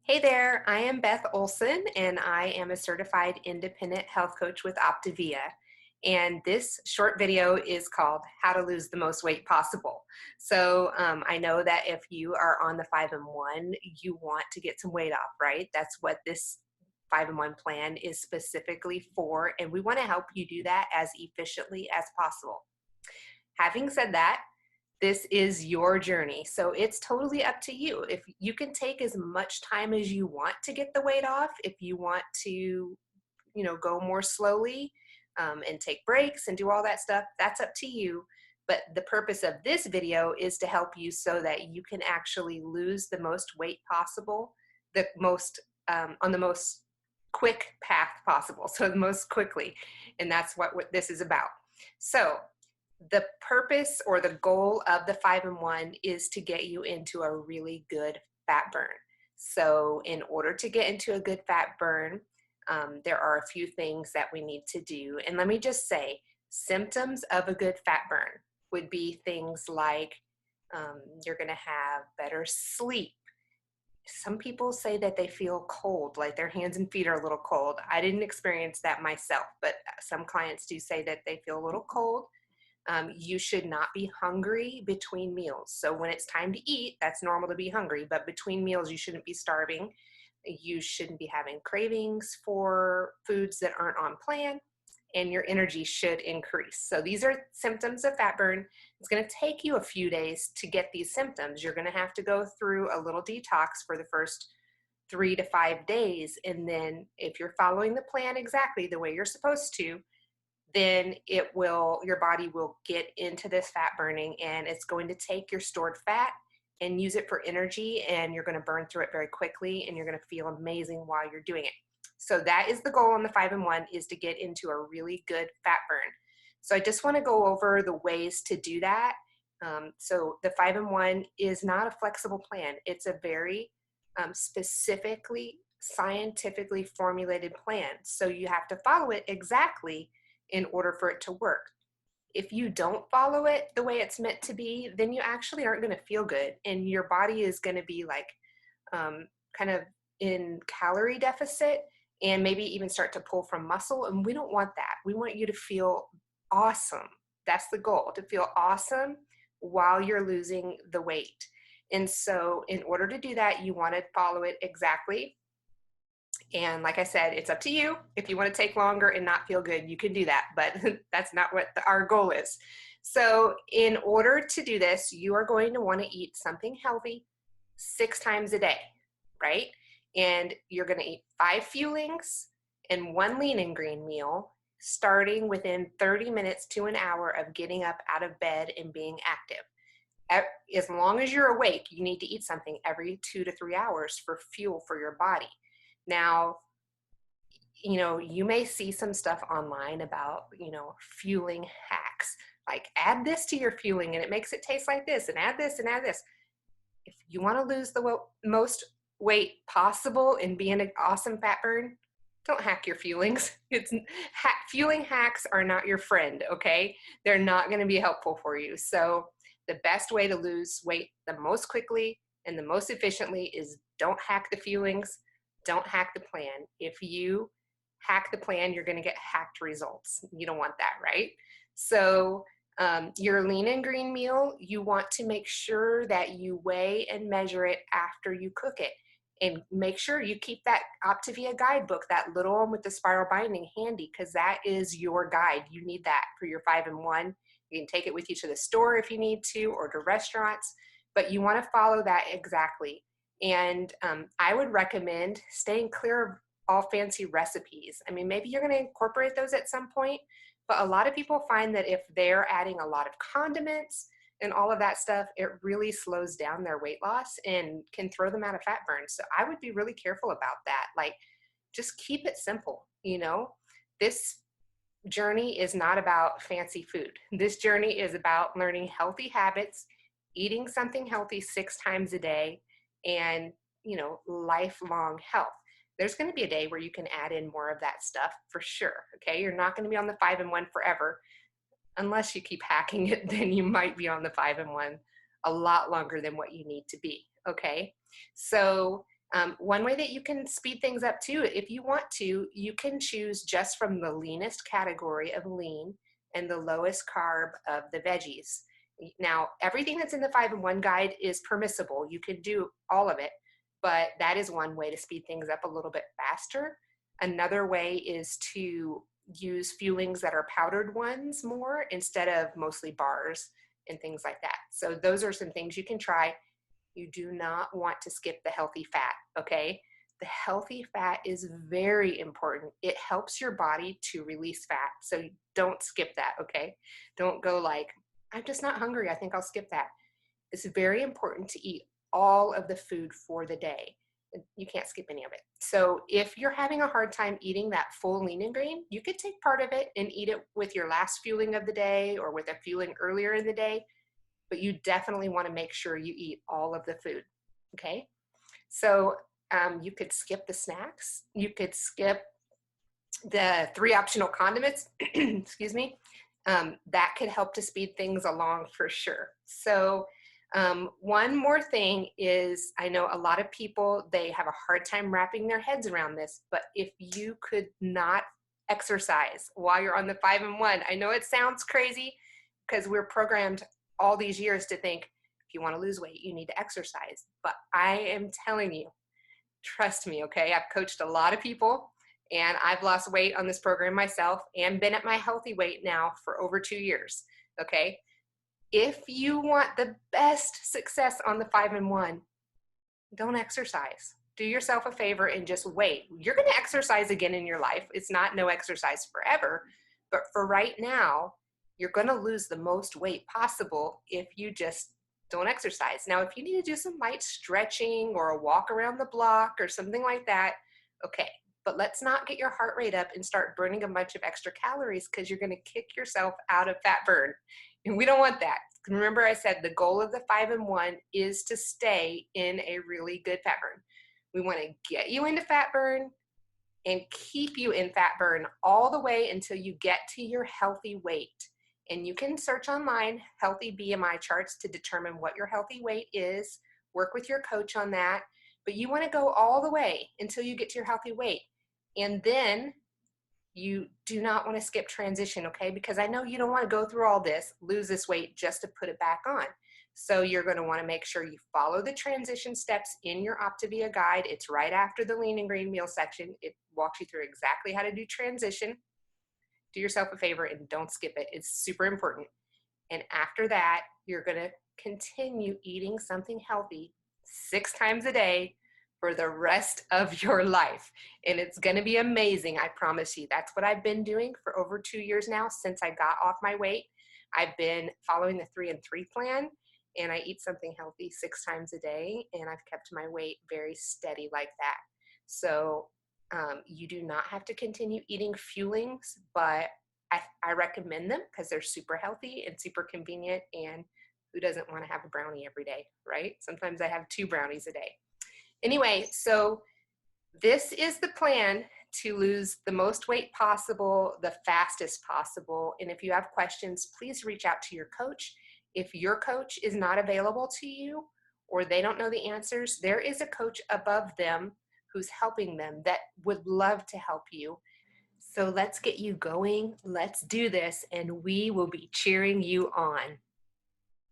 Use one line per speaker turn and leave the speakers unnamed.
Hey there, I am Beth Olson and I am a certified independent health coach with Optavia. And this short video is called How to Lose the Most Weight Possible. I know that if you are on the 5 and 1, you want to get some weight off, right? That's what this 5 and 1 plan is specifically for. And we want to help you do that as efficiently as possible. Having said that, this is your journey. So it's totally up to you. If you can take as much time as you want to get the weight off, if you want to, go more slowly and take breaks and do all that stuff, that's up to you. But the purpose of this video is to help you so that you can actually lose the most weight possible, on the most quick path possible. So the most quickly. And that's what this is about. So the purpose or the goal of the 5 and 1 is to get you into a really good fat burn. So in order to get into a good fat burn, there are a few things that we need to do. And let me just say, symptoms of a good fat burn would be things like you're going to have better sleep. Some people say that they feel cold, like their hands and feet are a little cold. I didn't experience that myself, but some clients do say that they feel a little cold. You should not be hungry between meals. So when it's time to eat, that's normal to be hungry, but between meals, you shouldn't be starving. You shouldn't be having cravings for foods that aren't on plan, and your energy should increase. So these are symptoms of fat burn. It's going to take you a few days to get these symptoms. You're going to have to go through a little detox for the first 3 to 5 days. And then if you're following the plan exactly the way you're supposed to, then your body will get into this fat burning, and it's going to take your stored fat and use it for energy, and you're going to burn through it very quickly, and you're going to feel amazing while you're doing it. So that is the goal on the 5 and 1, is to get into a really good fat burn. So I just want to go over the ways to do that. So the 5 and 1 is not a flexible plan. It's a very specifically scientifically formulated plan. So you have to follow it exactly in order for it to work. If you don't follow it the way it's meant to be, then you actually aren't going to feel good, and your body is going to be like kind of in calorie deficit and maybe even start to pull from muscle. And we don't want that. We want you to feel awesome. That's the goal, to feel awesome while you're losing the weight. And so in order to do that, you want to follow it exactly. And like I said, it's up to you. If you want to take longer and not feel good, you can do that, but that's not what our goal is. So in order to do this, you are going to want to eat something healthy 6 times a day, right? And you're going to eat 5 fuelings and 1 lean and green meal, starting within 30 minutes to an hour of getting up out of bed and being active. As long as you're awake, you need to eat something every 2 to 3 hours for fuel for your body. Now, you may see some stuff online about, fueling hacks, like add this to your fueling and it makes it taste like this, and add this and add this. If you want to lose the most weight possible and be in an awesome fat burn, don't hack your fuelings. Fueling hacks are not your friend, okay? They're not going to be helpful for you. So the best way to lose weight the most quickly and the most efficiently is don't hack the fuelings, don't hack the plan. If you hack the plan, you're going to get hacked results. You don't want that, right? So your lean and green meal, you want to make sure that you weigh and measure it after you cook it. And make sure you keep that Optavia guidebook, that little one with the spiral binding, handy, because that is your guide. You need that for your 5 and 1. You can take it with you to the store if you need to, or to restaurants, but you want to follow that exactly. And I would recommend staying clear of all fancy recipes. I mean, maybe you're going to incorporate those at some point, but a lot of people find that if they're adding a lot of condiments and all of that stuff, it really slows down their weight loss and can throw them out of fat burn. So I would be really careful about that. Like, just keep it simple. This journey is not about fancy food. This journey is about learning healthy habits, eating something healthy 6 times a day, and lifelong health. There's going to be a day where you can add in more of that stuff for sure. Okay, you're not going to be on the 5 and 1 forever. Unless you keep hacking it, then you might be on the 5 and 1 a lot longer than what you need to be. Okay, so One way that you can speed things up too, if you want to, you can choose just from the leanest category of lean and the lowest carb of the veggies. Now, everything that's in the 5 and 1 guide is permissible. You can do all of it, but that is one way to speed things up a little bit faster. Another way is to use fuelings that are powdered ones more instead of mostly bars and things like that. So those are some things you can try. You do not want to skip the healthy fat, okay? The healthy fat is very important. It helps your body to release fat. So don't skip that, okay? Don't go like, I'm just not hungry. I think I'll skip that. It's very important to eat all of the food for the day. You can't skip any of it. So if you're having a hard time eating that full lean and grain, you could take part of it and eat it with your last fueling of the day or with a fueling earlier in the day, but you definitely want to make sure you eat all of the food, okay? So you could skip the snacks. You could skip the 3 optional condiments, excuse me. That could help to speed things along for sure. So one more thing is, I know a lot of people, they have a hard time wrapping their heads around this, but if you could not exercise while you're on the 5 and 1, I know it sounds crazy because we're programmed all these years to think if you want to lose weight, you need to exercise. But I am telling you, trust me, okay? I've coached a lot of people and I've lost weight on this program myself and been at my healthy weight now for over 2 years, okay? If you want the best success on the 5 and 1, don't exercise. Do yourself a favor and just wait. You're going to exercise again in your life. It's not no exercise forever, but for right now, you're going to lose the most weight possible if you just don't exercise. Now, if you need to do some light stretching or a walk around the block or something like that, okay. But let's not get your heart rate up and start burning a bunch of extra calories because you're going to kick yourself out of fat burn. And we don't want that. Remember I said the goal of the 5 and 1 is to stay in a really good fat burn. We want to get you into fat burn and keep you in fat burn all the way until you get to your healthy weight. And you can search online healthy BMI charts to determine what your healthy weight is. Work with your coach on that. But you want to go all the way until you get to your healthy weight. And then you do not want to skip transition, okay? Because I know you don't want to go through all this, lose this weight just to put it back on. So you're going to want to make sure you follow the transition steps in your Optavia guide. It's right after the lean and green meal section. It walks you through exactly how to do transition. Do yourself a favor and don't skip it. It's super important. And after that, you're going to continue eating something healthy 6 times a day for the rest of your life. And it's going to be amazing. I promise you. That's what I've been doing for over 2 years now since I got off my weight. I've been following the 3 and 3 plan, and I eat something healthy 6 times a day, and I've kept my weight very steady like that. So you do not have to continue eating fuelings, but I recommend them because they're super healthy and super convenient, and who doesn't want to have a brownie every day, right? Sometimes I have 2 brownies a day. Anyway, so this is the plan to lose the most weight possible, the fastest possible. And if you have questions, please reach out to your coach. If your coach is not available to you or they don't know the answers, there is a coach above them who's helping them that would love to help you. So let's get you going. Let's do this, and we will be cheering you on.